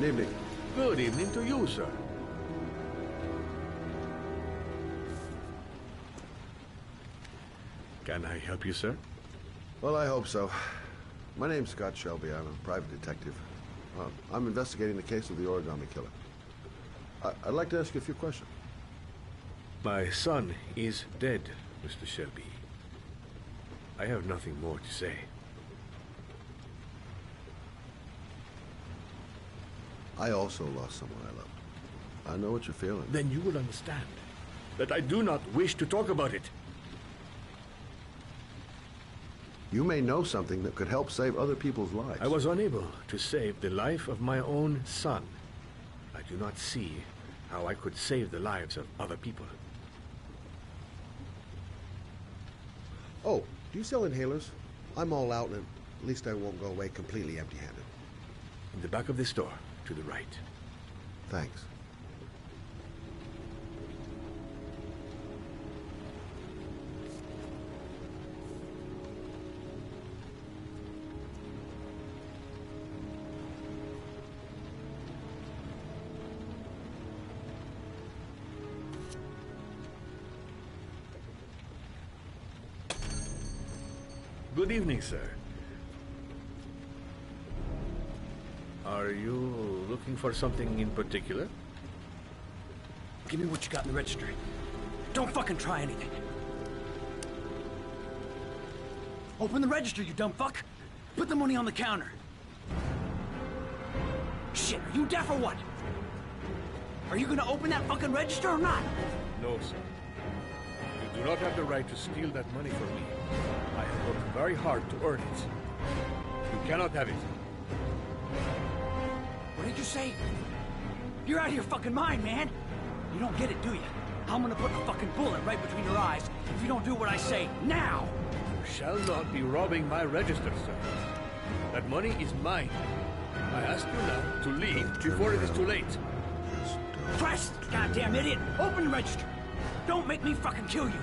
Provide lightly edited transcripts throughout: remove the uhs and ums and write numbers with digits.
Good evening. Good evening to you, sir. Can I help you, sir? Well, I hope so. My name's Scott Shelby. I'm a private detective. I'm investigating the case of the origami killer. I'd like to ask you a few questions. My son is dead, Mr. Shelby. I have nothing more to say. I also lost someone I loved. I know what you're feeling. Then you will understand that I do not wish to talk about it. You may know something that could help save other people's lives. I was unable to save the life of my own son. I do not see how I could save the lives of other people. Oh, do you sell inhalers? I'm all out, and at least I won't go away completely empty-handed. In the back of the store, to the right. Thanks. Good evening, sir. Are you looking for something in particular? Give me what you got in the register. Don't fucking try anything. Open the register, you dumb fuck. Put the money on the counter. Shit, are you deaf or what? Are you gonna open that fucking register or not? No, sir. You do not have the right to steal that money from me. I have worked very hard to earn it. You cannot have it. What did you say? You're out of your fucking mind, man. You don't get it, do you? I'm gonna put a fucking bullet right between your eyes if you don't do what I say now. You shall not be robbing my register, sir. That money is mine. I ask you now to leave before it is too late. Christ, goddamn idiot! Open the register! Don't make me fucking kill you!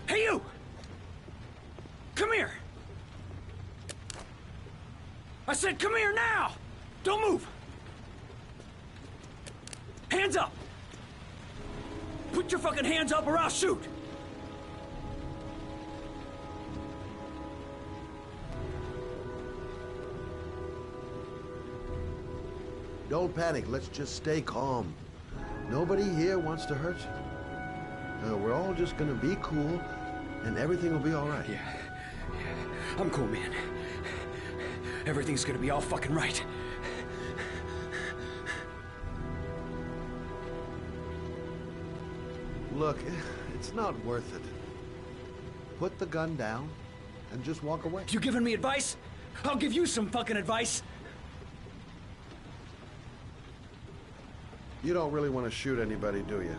Hey, you! Come here! I said come here now! Don't move! Hands up! Put your fucking hands up or I'll shoot! Don't panic. Let's just stay calm. Nobody here wants to hurt you. We're all just gonna be cool, and everything will be all right. Yeah. I'm cool, man. Everything's gonna be all fucking right. Look, it's not worth it. Put the gun down and just walk away. You giving me advice? I'll give you some fucking advice. You don't really want to shoot anybody, do you?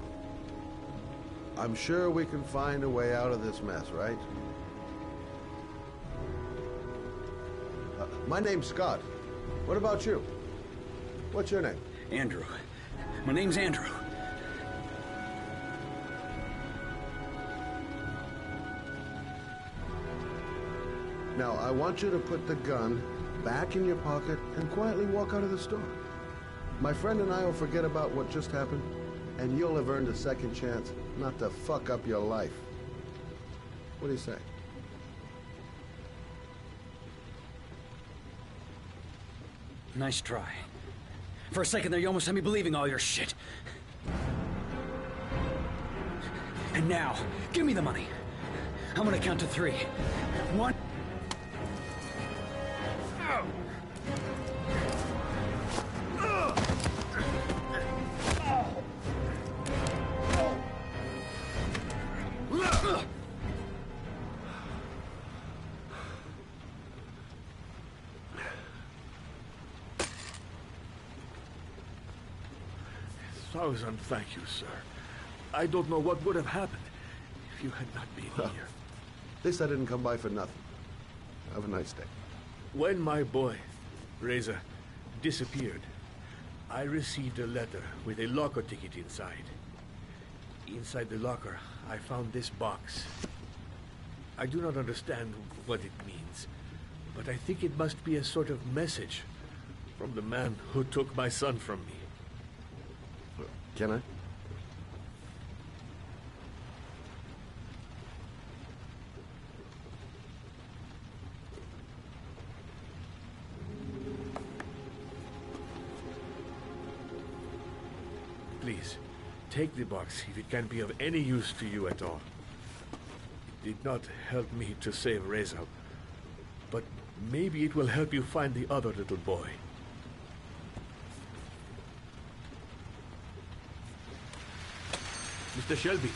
I'm sure we can find a way out of this mess, right? My name's Scott. What about you? What's your name? Andrew. My name's Andrew. Now, I want you to put the gun back in your pocket and quietly walk out of the store. My friend and I will forget about what just happened, and you'll have earned a second chance not to fuck up your life. What do you say? Nice try. For a second there, you almost had me believing all your shit. And now, give me the money. I'm gonna count to 3. 1... Thousand thank you, sir. I don't know what would have happened if you had not been here. At least I didn't come by for nothing. Have a nice day. When my boy, Reza, disappeared, I received a letter with a locker ticket inside. Inside the locker, I found this box. I do not understand what it means, but I think it must be a sort of message From the man who took my son from me. Can I? Please, take the box if it can be of any use to you at all. It did not help me to save Reza, but maybe it will help you find the other little boy. Mr. Shelby,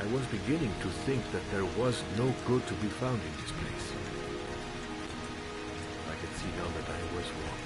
I was beginning to think that there was no good to be found in this place. I can see now that I was wrong.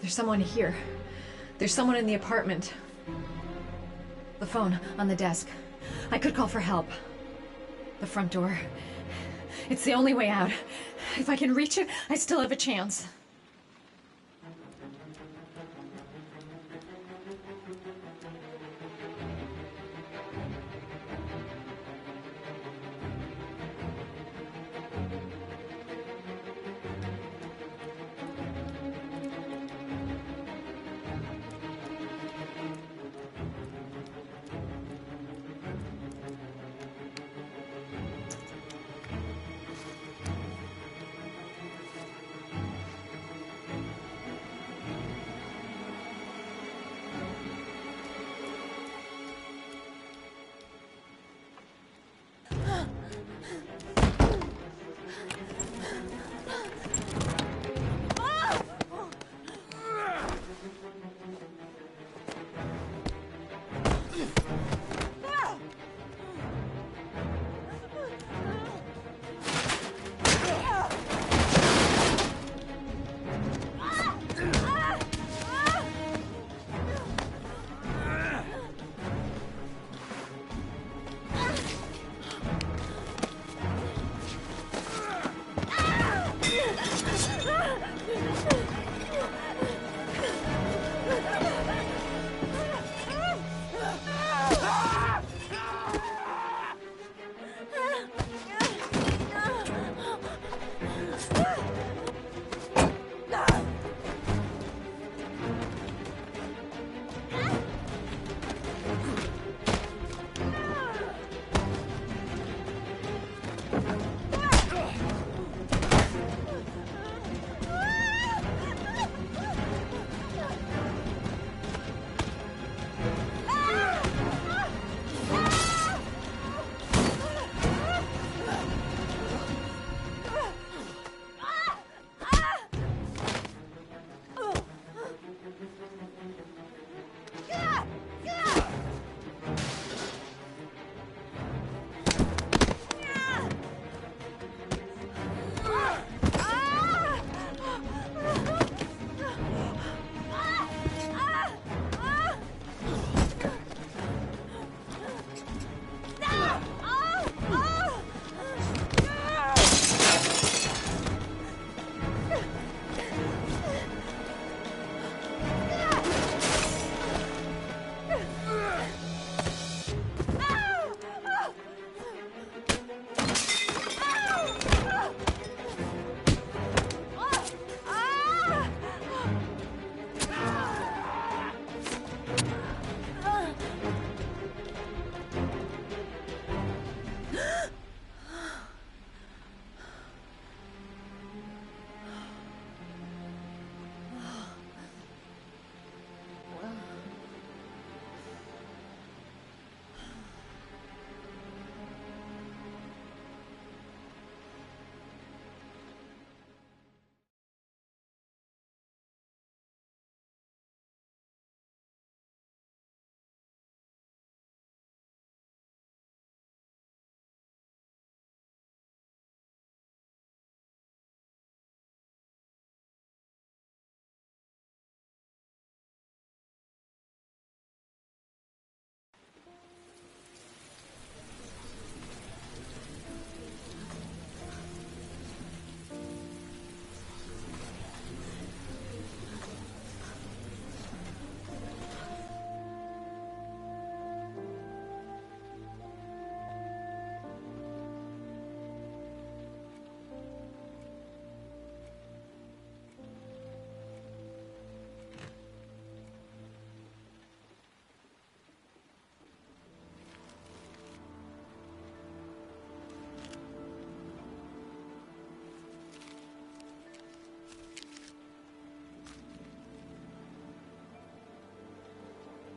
There's someone here. There's someone in the apartment. The phone on the desk. I could call for help. The front door. It's the only way out. If I can reach it, I still have a chance.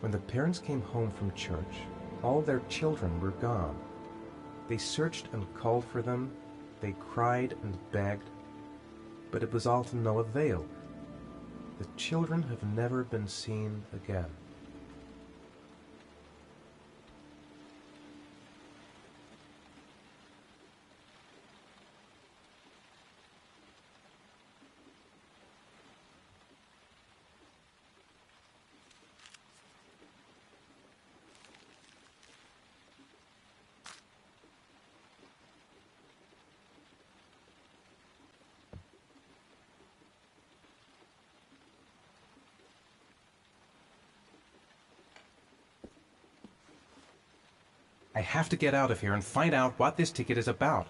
When the parents came home from church, all their children were gone. They searched and called for them, they cried and begged, but it was all to no avail. The children have never been seen again. I have to get out of here and find out what this ticket is about.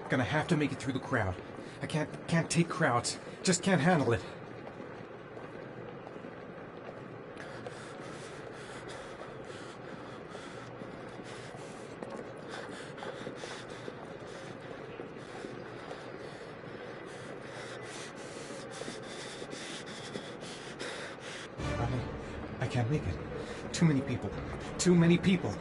Gonna have to make it through the crowd. I can't take crowds. Just can't handle it. I can't make it. Too many people. Too many people.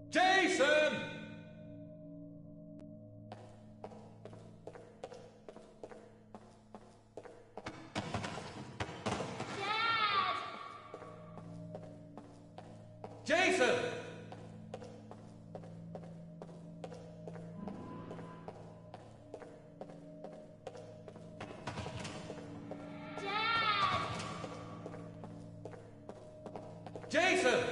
Jason! Dad! Jason! Dad! Jason!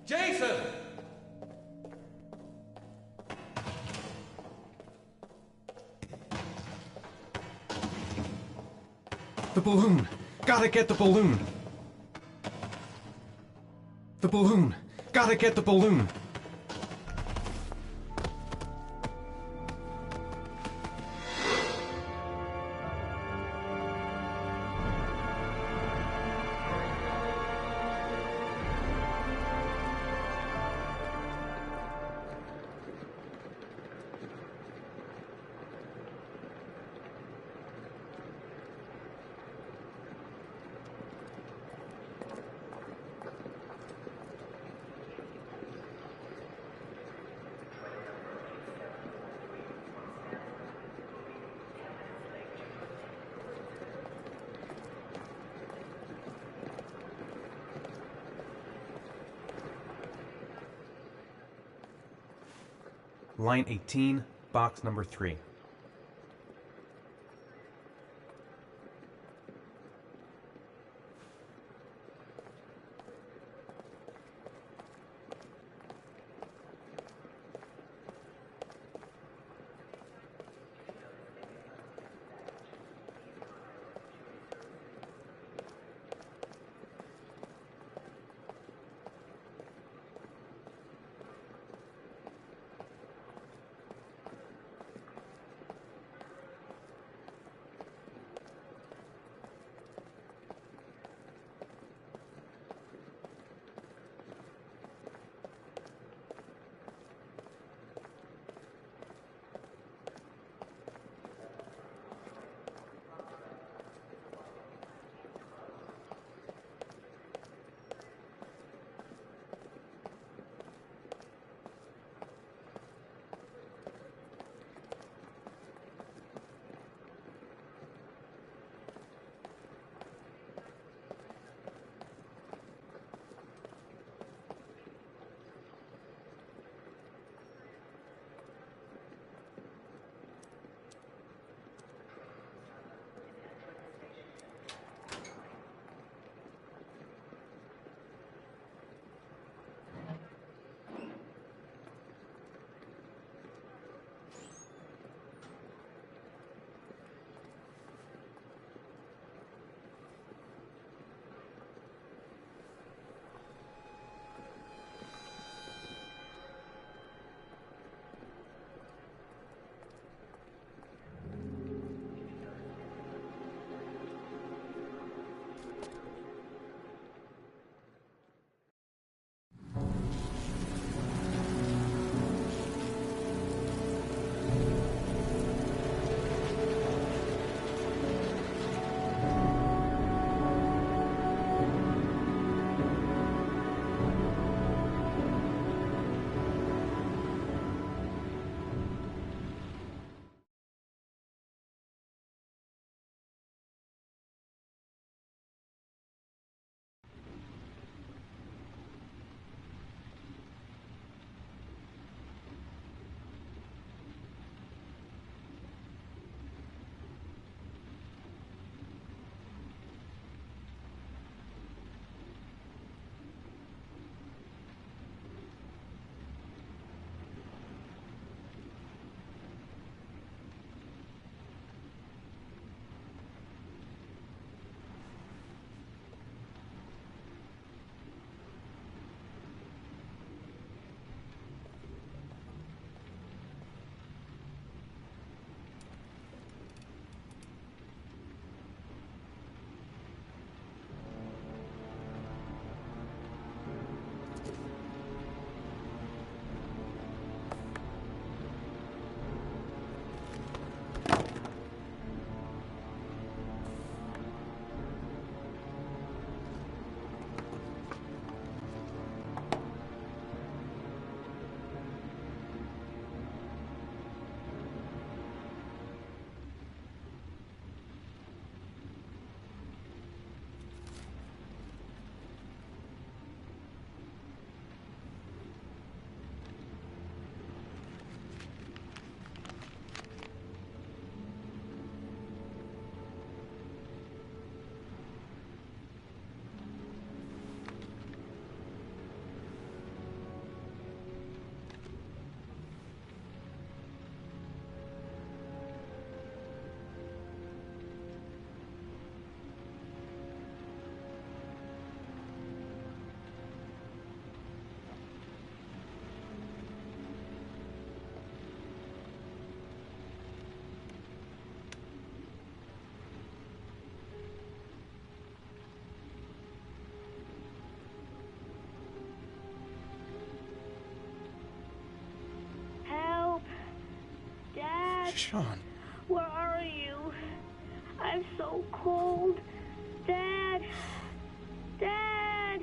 Jason! The balloon! Gotta get the balloon! The balloon! Gotta get the balloon! Line 18, box number 3. Sean. Where are you? I'm so cold. Dad! Dad!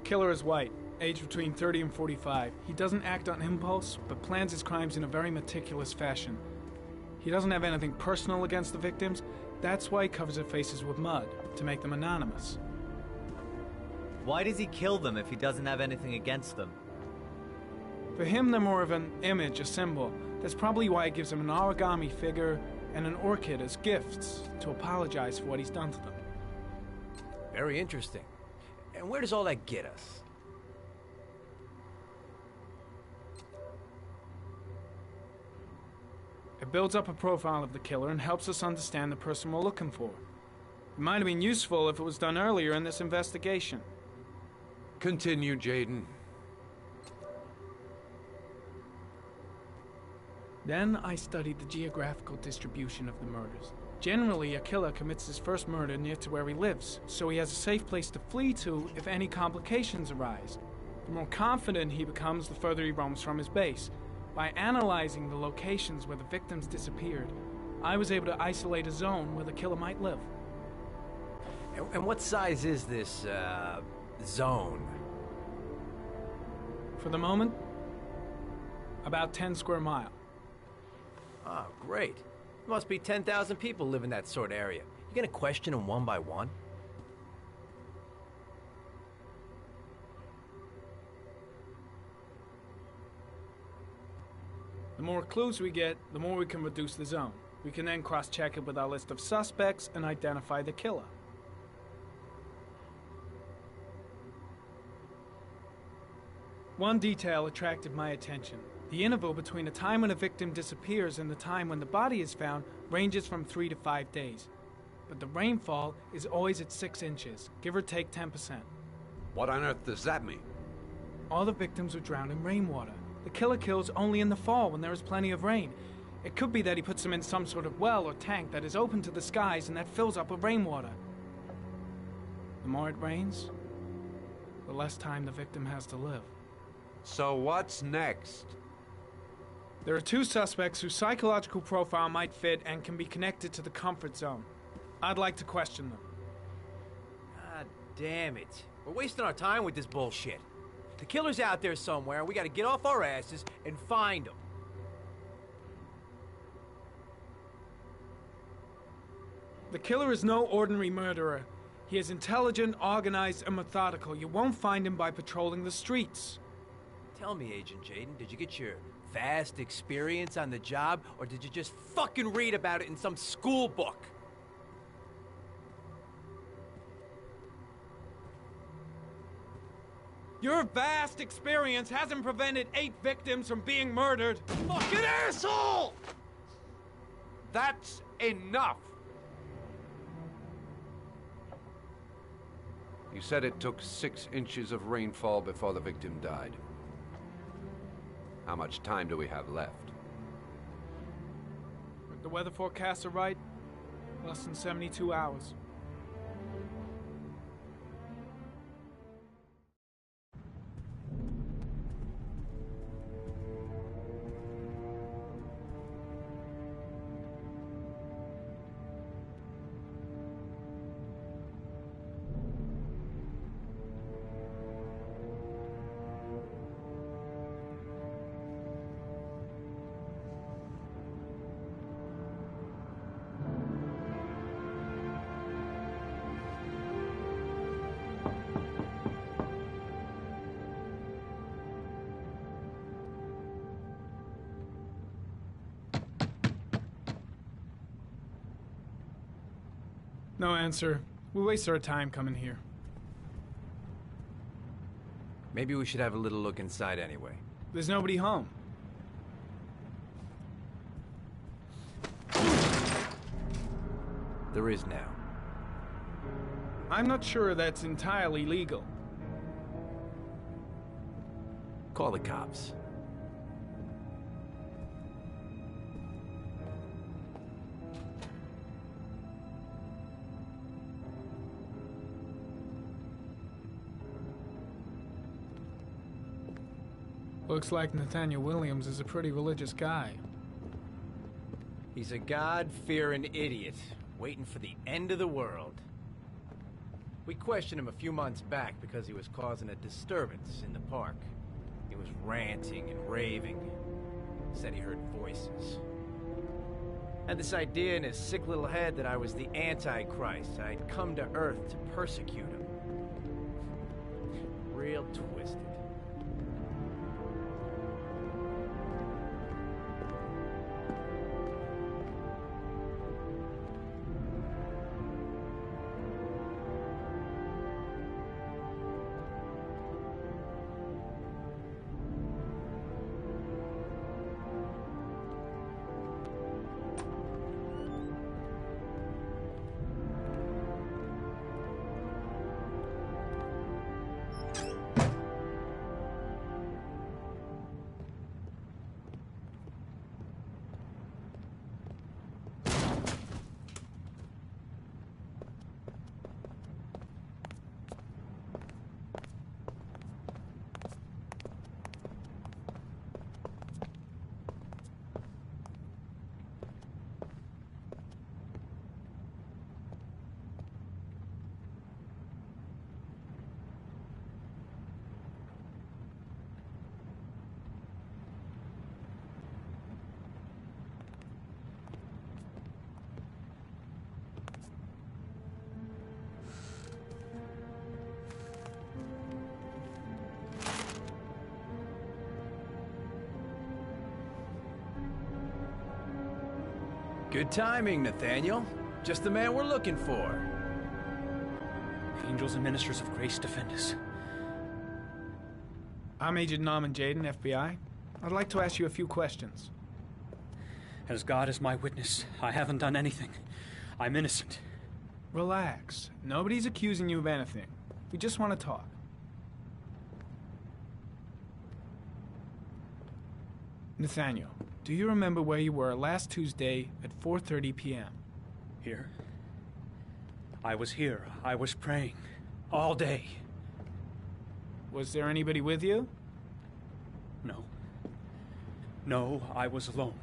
Killer is white, aged between 30 and 45. He doesn't act on impulse, but plans his crimes in a very meticulous fashion. He doesn't have anything personal against the victims. That's why he covers their faces with mud, to make them anonymous. Why does he kill them if he doesn't have anything against them? For him, they're more of an image, a symbol. That's probably why he gives them an origami figure and an orchid as gifts to apologize for what he's done to them. Very interesting. And where does all that get us? It builds up a profile of the killer and helps us understand the person we're looking for. It might have been useful if it was done earlier in this investigation. Continue, Jaden. Then I studied the geographical distribution of the murders. Generally, a killer commits his first murder near to where he lives, so he has a safe place to flee to if any complications arise. The more confident he becomes, the further he roams from his base. By analyzing the locations where the victims disappeared, I was able to isolate a zone where the killer might live. And what size is this, zone? For the moment, about 10 square miles. Oh, great. Must be 10,000 people live in that sort of area. You gonna question them one by one? The more clues we get, the more we can reduce the zone. We can then cross-check it with our list of suspects and identify the killer. One detail attracted my attention. The interval between the time when a victim disappears and the time when the body is found ranges from 3 to 5 days. But the rainfall is always at 6 inches, give or take 10%. What on earth does that mean? All the victims were drowned in rainwater. The killer kills only in the fall when there is plenty of rain. It could be that he puts them in some sort of well or tank that is open to the skies and that fills up with rainwater. The more it rains, the less time the victim has to live. So what's next? There are 2 suspects whose psychological profile might fit and can be connected to the comfort zone. I'd like to question them. God damn it. We're wasting our time with this bullshit. The killer's out there somewhere, and we gotta get off our asses and find him. The killer is no ordinary murderer. He is intelligent, organized, and methodical. You won't find him by patrolling the streets. Tell me, Agent Jaden, did you get your vast experience on the job, or did you just fucking read about it in some school book? Your vast experience hasn't prevented 8 victims from being murdered. Fucking asshole! That's enough! You said it took 6 inches of rainfall before the victim died. How much time do we have left? If the weather forecasts are right, less than 72 hours. No answer. We waste our time coming here. Maybe we should have a little look inside anyway. There's nobody home. There is now. I'm not sure that's entirely legal. Call the cops. Looks like Nathaniel Williams is a pretty religious guy. He's a God-fearing idiot, waiting for the end of the world. We questioned him a few months back because he was causing a disturbance in the park. He was ranting and raving. Said he heard voices. Had this idea in his sick little head that I was the Antichrist. I'd come to Earth to persecute him. Real twisted. Good timing, Nathaniel. Just the man we're looking for. Angels and ministers of grace defend us. I'm Agent Norman Jaden, FBI. I'd like to ask you a few questions. As God is my witness, I haven't done anything. I'm innocent. Relax. Nobody's accusing you of anything. We just want to talk. Nathaniel, do you remember where you were last Tuesday at 4:30 p.m.? Here? I was here. I was praying. All day. Was there anybody with you? No. No, I was alone.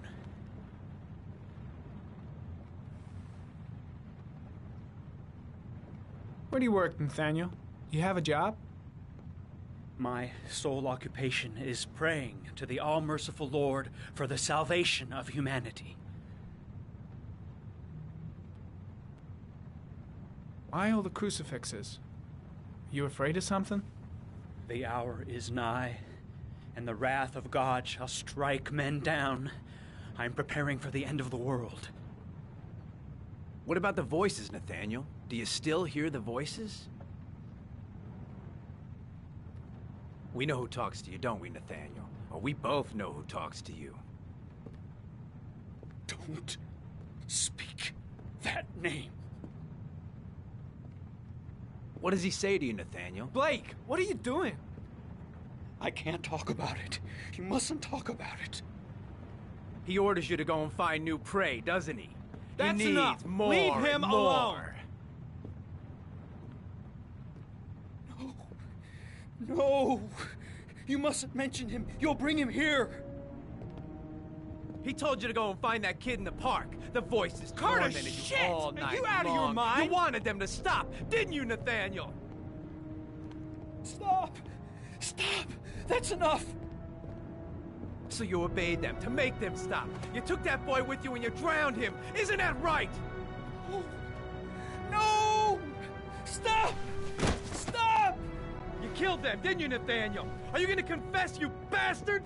Where do you work, Nathaniel? You have a job? My sole occupation is praying to the all-merciful Lord for the salvation of humanity. Why all the crucifixes? You afraid of something? The hour is nigh, and the wrath of God shall strike men down. I'm preparing for the end of the world. What about the voices, Nathaniel? Do you still hear the voices? We know who talks to you, don't we, Nathaniel? Or we both know who talks to you. Don't speak that name. What does he say to you, Nathaniel? Blake, what are you doing? I can't talk about it. You mustn't talk about it. He orders you to go and find new prey, doesn't he? That's he enough. Needs more Leave him and more. alone. No! You mustn't mention him. You'll bring him here. He told you to go and find that kid in the park. The voices Carter, tormented shit! you all Are night you out of your long. mind? You wanted them to stop, didn't you, Nathaniel? Stop! Stop! That's enough! So you obeyed them to make them stop. You took that boy with you and you drowned him. Isn't that right? No! Stop! Stop! You killed them, didn't you, Nathaniel? Are you gonna confess, you bastard?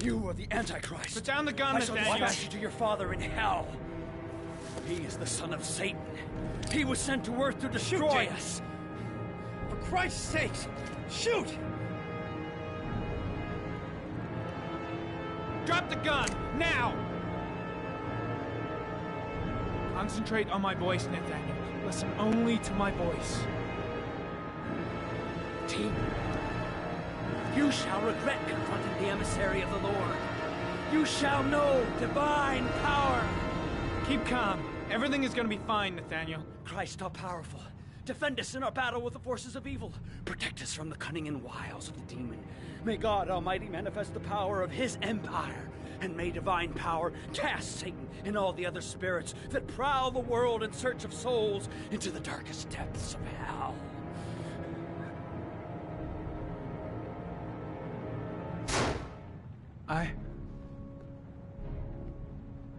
You are the Antichrist. Put down the gun, I shall Nathaniel. dispatch you to your father in hell. He is the son of Satan. He was sent to Earth to destroy us. For Christ's sake, shoot! Drop the gun, now! Concentrate on my voice, Nathaniel. Listen only to my voice. Team, you shall regret confronting the emissary of the Lord. You shall know divine power. Keep calm. Everything is gonna be fine, Nathaniel. Christ all-powerful, defend us in our battle with the forces of evil. Protect us from the cunning and wiles of the demon. May God Almighty manifest the power of his empire, and may divine power cast Satan and all the other spirits that prowl the world in search of souls into the darkest depths of hell. I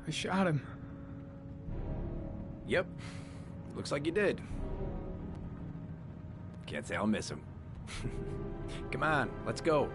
shot him. Yep. Looks like you did. Can't say I'll miss him. Come on, let's go.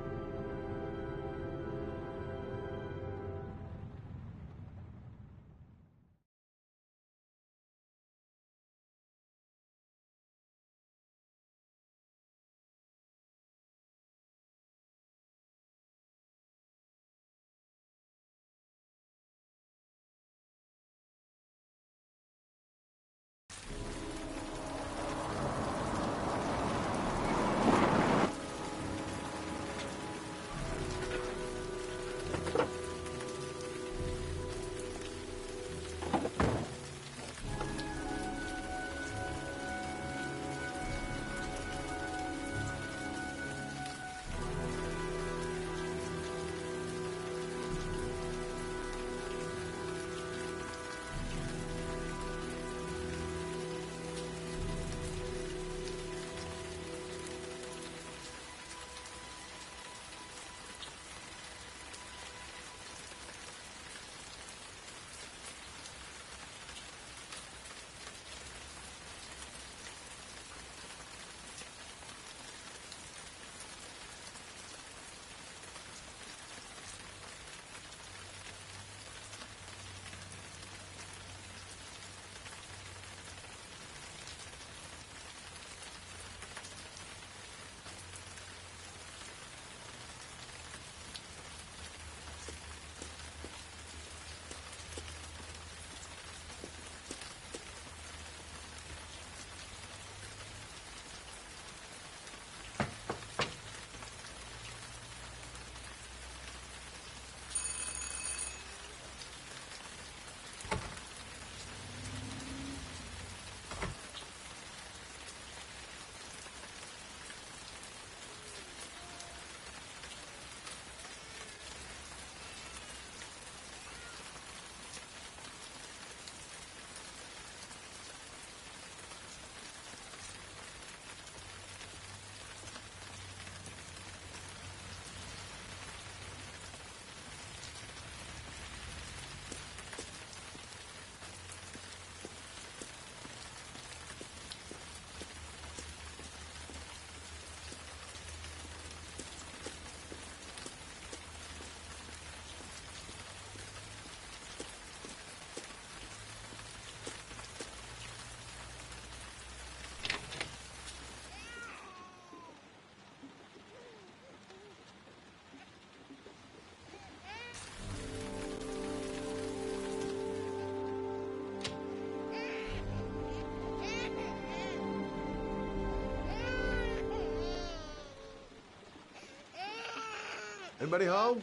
Anybody home?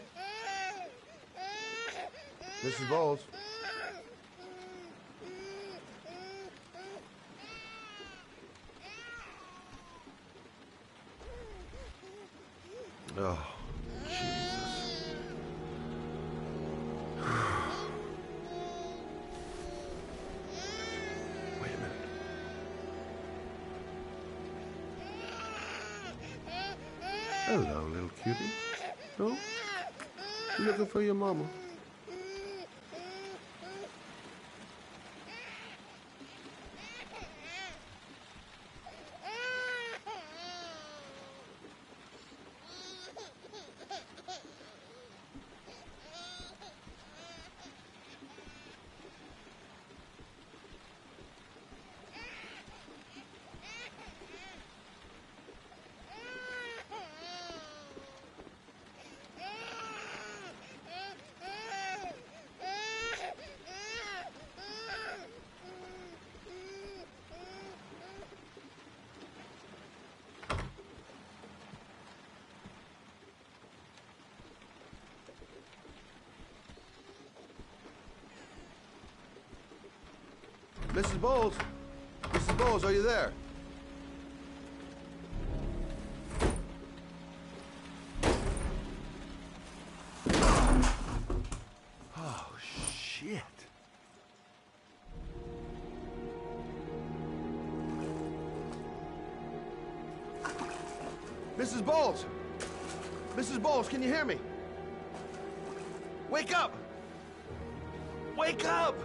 Mrs. Bowles. Oh, Jesus. Wait a minute. Hello, little cutie. Oh, you looking for your mama? Mrs. Bowles? Mrs. Bowles, are you there? Oh, shit. Mrs. Bowles! Mrs. Bowles, can you hear me? Wake up! Wake up!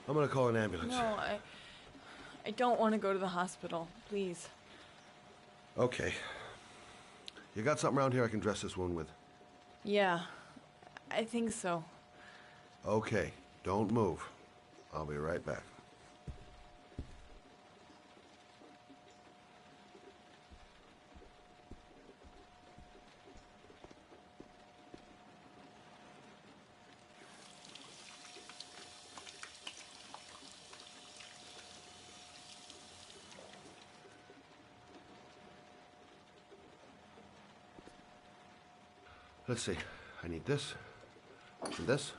I'm gonna call an ambulance. No, I don't want to go to the hospital. Please. Okay. You got something around here I can dress this wound with? Yeah, I think so. Okay, don't move. I'll be right back. Let's see. I need this, and this,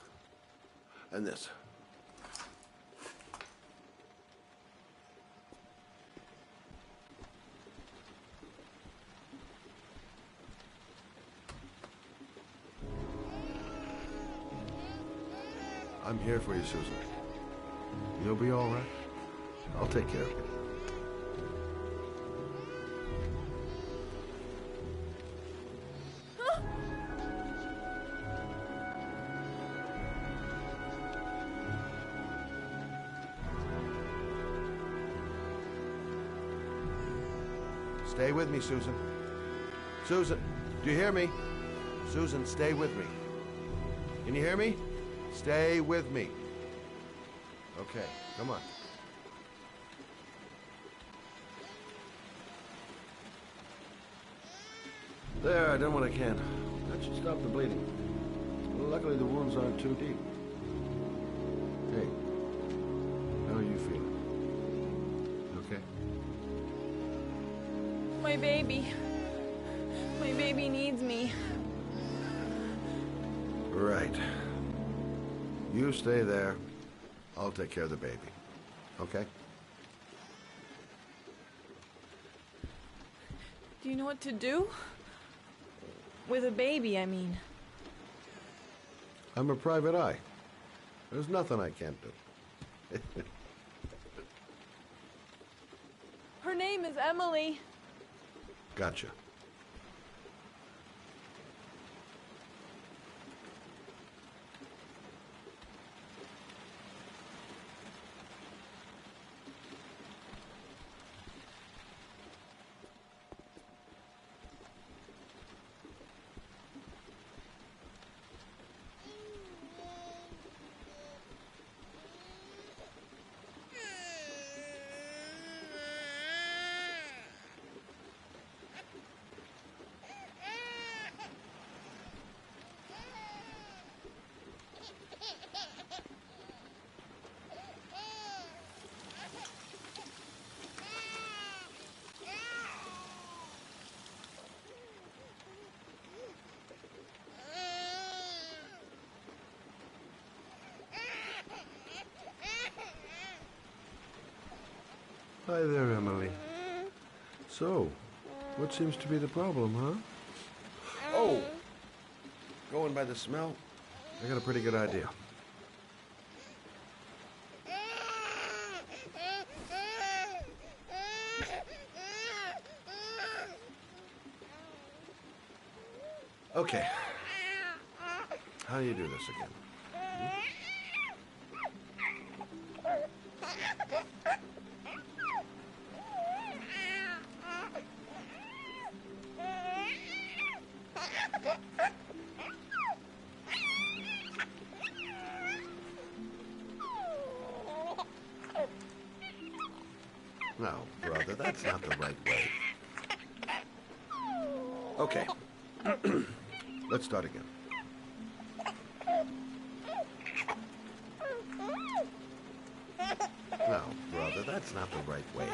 and this. I'm here for you, Susan. You'll be all right. I'll take care of you. Stay with me, Susan. Susan, do you hear me? Susan, stay with me. Can you hear me? Stay with me. Okay, come on. There, I done what I can. That should stop the bleeding. Luckily, the wounds aren't too deep. Hey, how are you feeling? You okay? My baby. My baby needs me. Right. You stay there. I'll take care of the baby. Okay? Do you know what to do? With a baby, I mean. I'm a private eye. There's nothing I can't do. Her name is Emily. Gotcha. Hi there, Emily. So, what seems to be the problem, huh? Oh! Going by the smell, I got a pretty good idea. Okay. How do you do this again? No, brother, that's not the right way. Okay. Let's start again. No, brother, that's not the right way.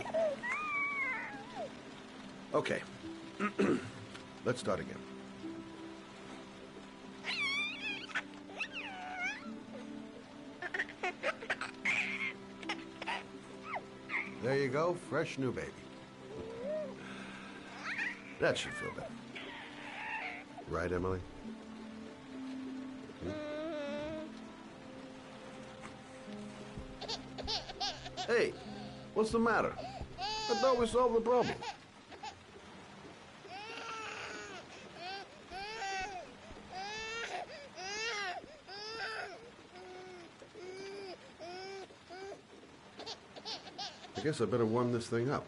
Okay. Let's start again. There you go, fresh new baby. That should feel better. Right, Emily? Hey, what's the matter? I thought we solved the problem. I guess I better warm this thing up.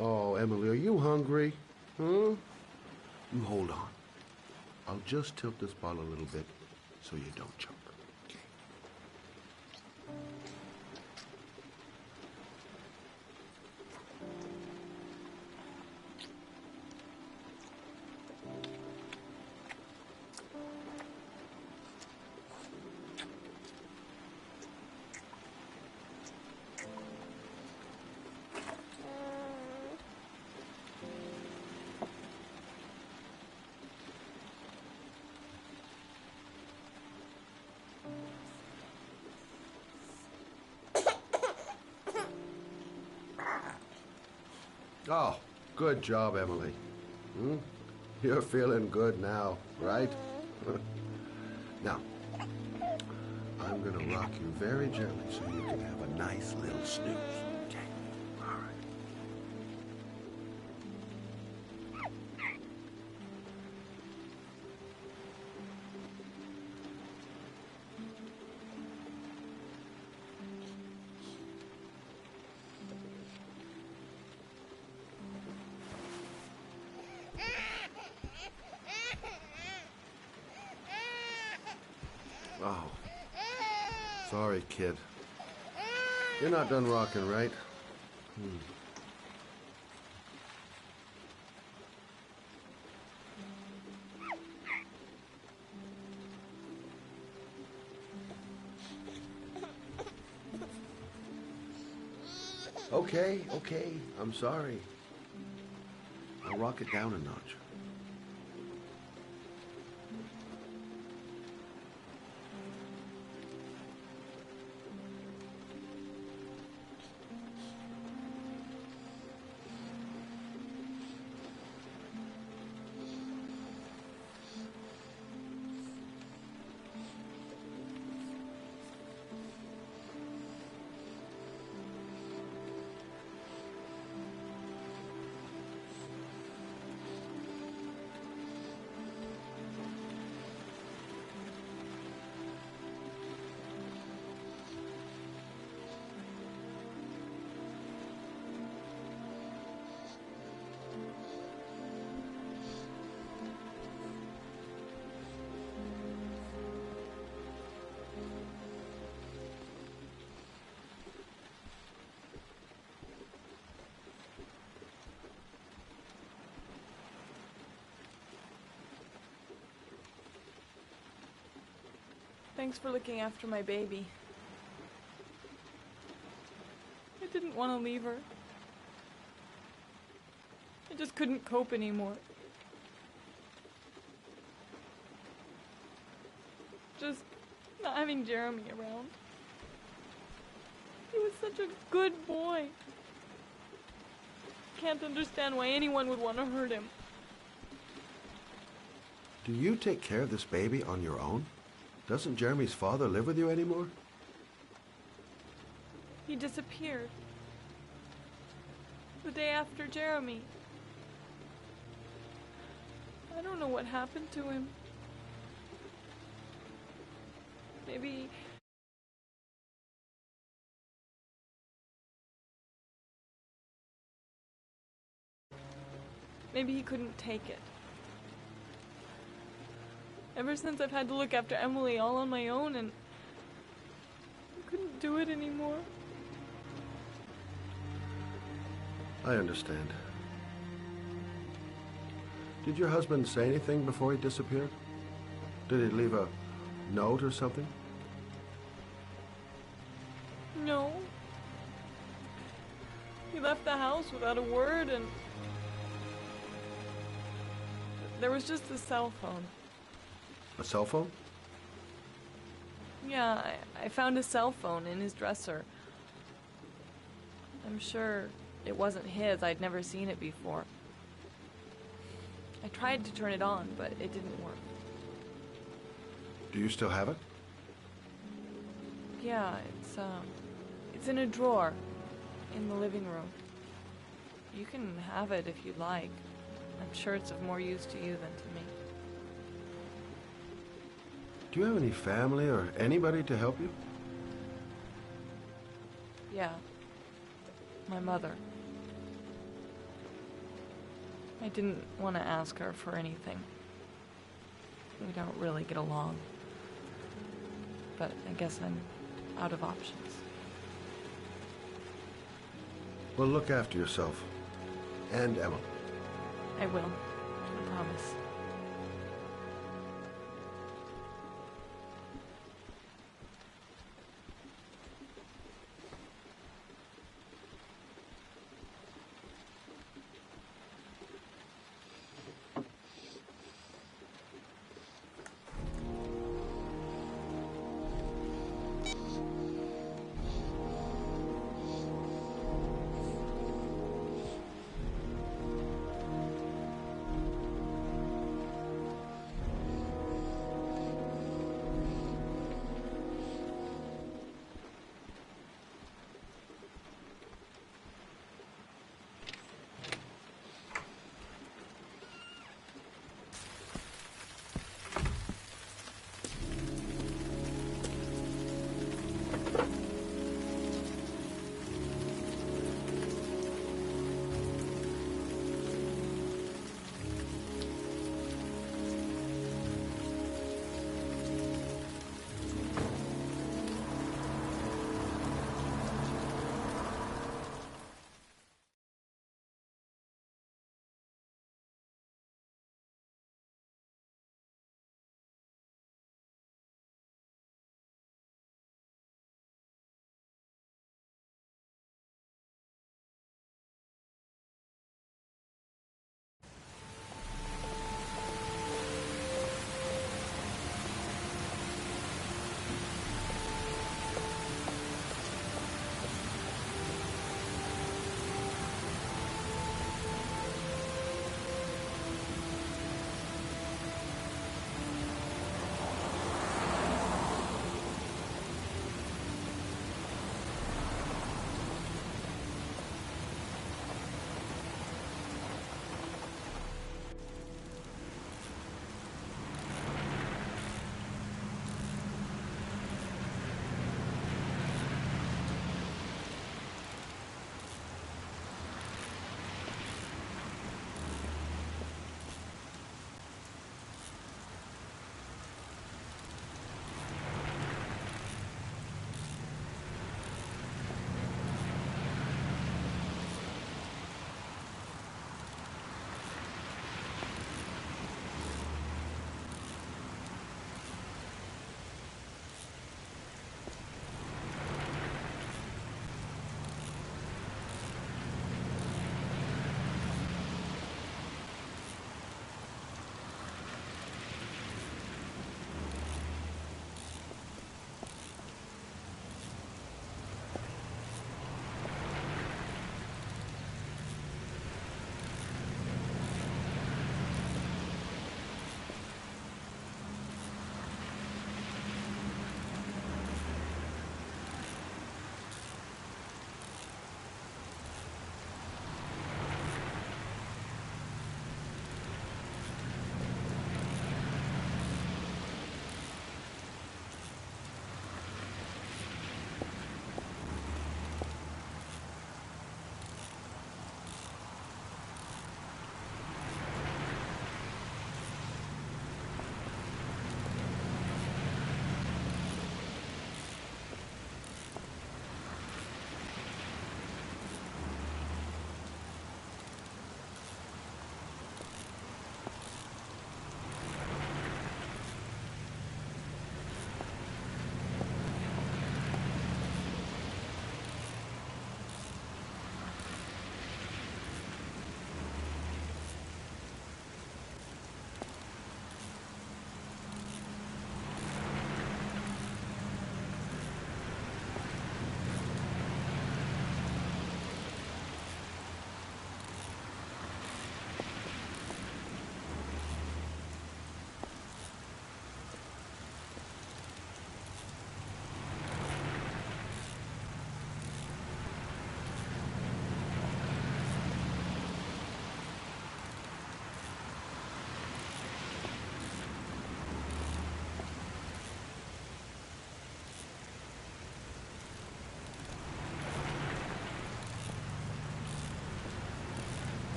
Oh, Emily, are you hungry? Huh? You hold on. I'll just tilt this bottle a little bit so you don't choke. Okay. Oh, good job, Emily. Hmm? You're feeling good now, right? Now, I'm gonna rock you very gently so you can have a nice little snooze. Okay, all right. Oh, sorry, kid. You're not done rocking, right? Okay, I'm sorry. I'll rock it down a notch. Thanks for looking after my baby. I didn't want to leave her. I just couldn't cope anymore. Just not having Jeremy around. He was such a good boy. Can't understand why anyone would want to hurt him. Do you take care of this baby on your own? Doesn't Jeremy's father live with you anymore? He disappeared. The day after Jeremy. I don't know what happened to him. Maybe Maybe he couldn't take it. Ever since I've had to look after Emily all on my own, and I couldn't do it anymore. I understand. Did your husband say anything before he disappeared? Did he leave a note or something? No. He left the house without a word, and there was just a cell phone. A cell phone? Yeah, I found a cell phone in his dresser. I'm sure it wasn't his. I'd never seen it before. I tried to turn it on, but it didn't work. Do you still have it? Yeah, it's in a drawer in the living room. You can have it if you'd like. I'm sure it's of more use to you than to me. Do you have any family or anybody to help you? Yeah. My mother. I didn't want to ask her for anything. We don't really get along. But I guess I'm out of options. Well, look after yourself. And Emma. I will. I promise.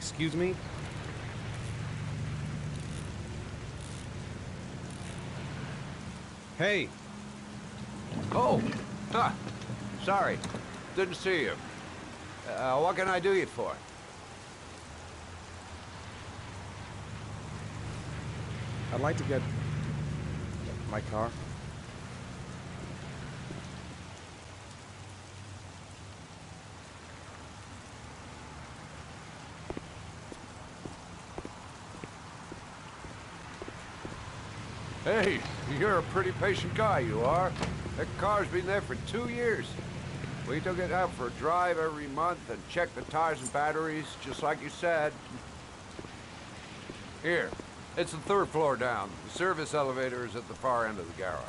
Excuse me? Hey! Oh! Huh. Sorry. Didn't see you. What can I do you for? I'd like to get my car. Hey, you're a pretty patient guy, you are. That car's been there for 2 years. We took it out for a drive every month and checked the tires and batteries, just like you said. Here, it's the 3rd floor down. The service elevator is at the far end of the garage.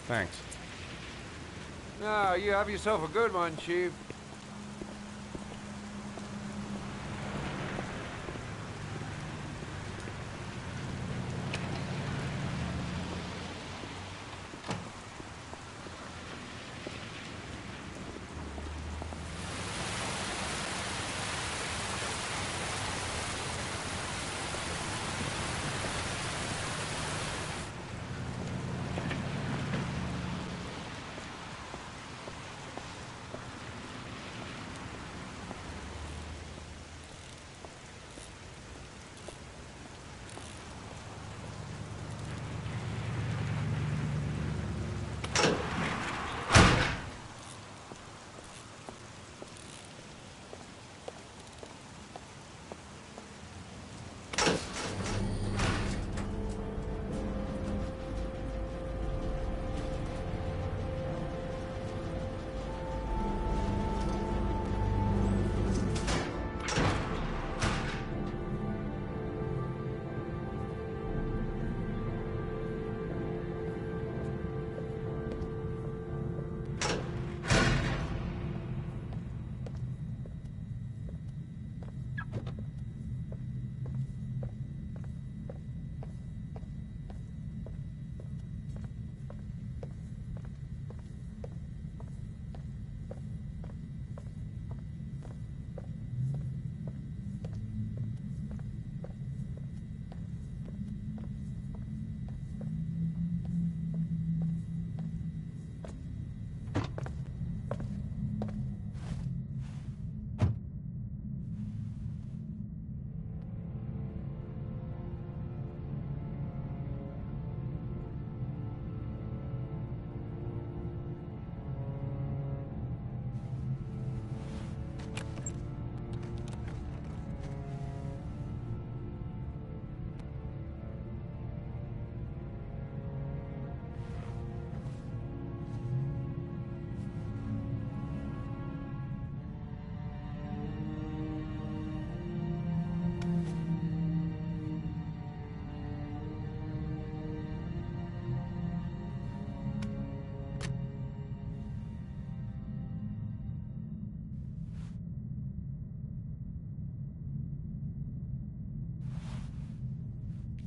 Thanks. Now, you have yourself a good one, Chief.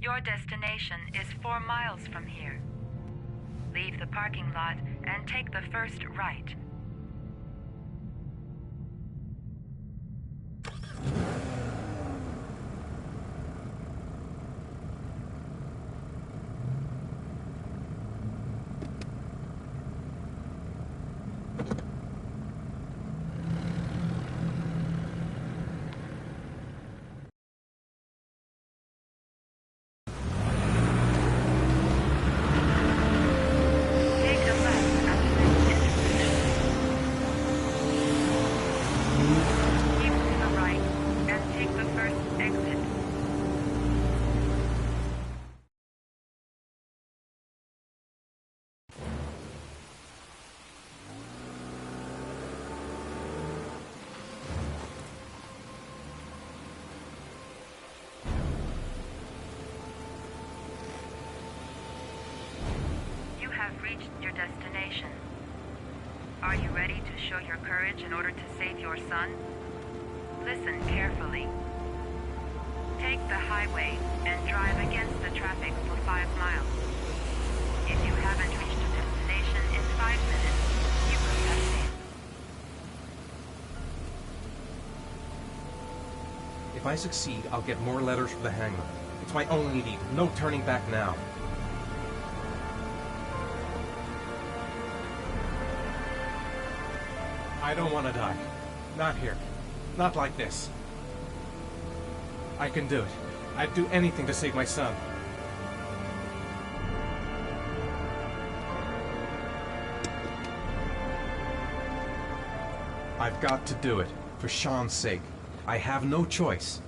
Your destination is 4 miles from here. Leave the parking lot and take the first right. Reached your destination. Are you ready to show your courage in order to save your son? Listen carefully. Take the highway and drive against the traffic for 5 miles. If you haven't reached your destination in 5 minutes, you will have failed. If I succeed, I'll get more letters from the hangman. It's my only need. No turning back now. I don't want to die. Not here. Not like this. I can do it. I'd do anything to save my son. I've got to do it. For Sean's sake. I have no choice.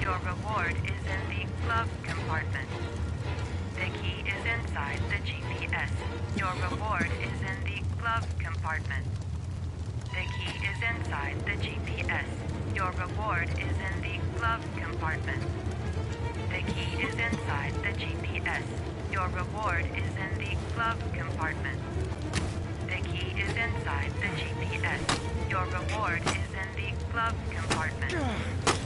Your reward is in the glove compartment. The key is inside the GPS. Your reward is in the glove compartment. The key is inside the GPS. Your reward is in the glove compartment. The key is inside the GPS. Your reward is in the glove compartment. The key is inside the GPS. Your reward is in the glove compartment.